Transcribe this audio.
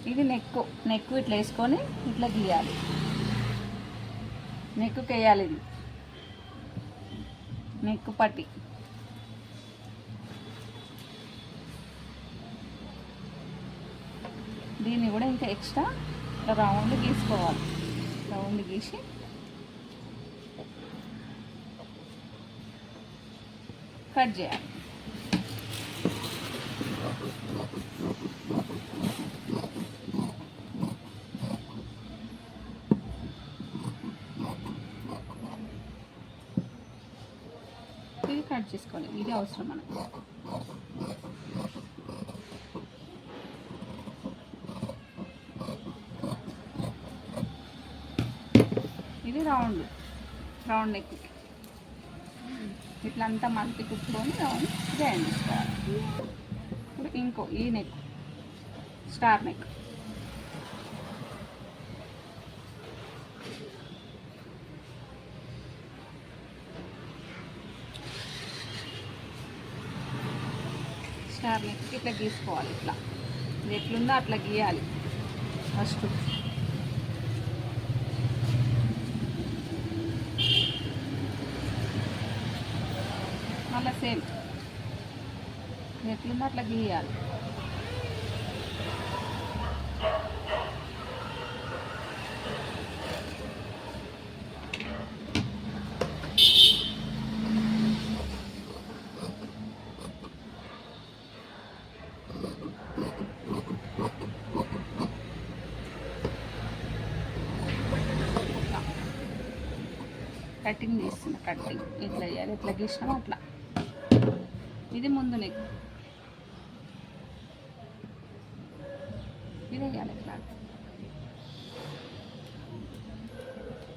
ఇది నెక్ ఇట్లా వేసుకొని ఇట్లా గీయాలి. నెక్కు వేయాలి. ఇది నెక్ పట్టి. దీన్ని కూడా ఇంకా ఎక్స్ట్రా రౌండ్ గీసుకోవాలి. రౌండ్ గీసి కట్ చేయాలి. ఇది కట్ చేసుకోవాలి. ఇది అవసరం మనకు. ఇది రౌండ్ నెక్ ఇట్లా అంతా మల్టీ కుట్టుకొని రౌండ్ జాయిన్ చేసుకోవాలి. ఇప్పుడు ఇంకో ఈ neck star neck. Star neck ఇట్లా గీసుకోవాలి. ఇట్లా ఇది ఎట్లుందో అట్లా గీయాలి ఫస్ట్. మళ్ళీ సేమ్ ఎట్లుందో అట్లా గీయాలి. కటింగ్ చేస్తున్నా. కటింగ్ ఇట్లా చేయాలి. ఇట్లా గీసినాం అట్లా. ఇది ముందు నెక్. ఇది వేయాలి ఇట్లా.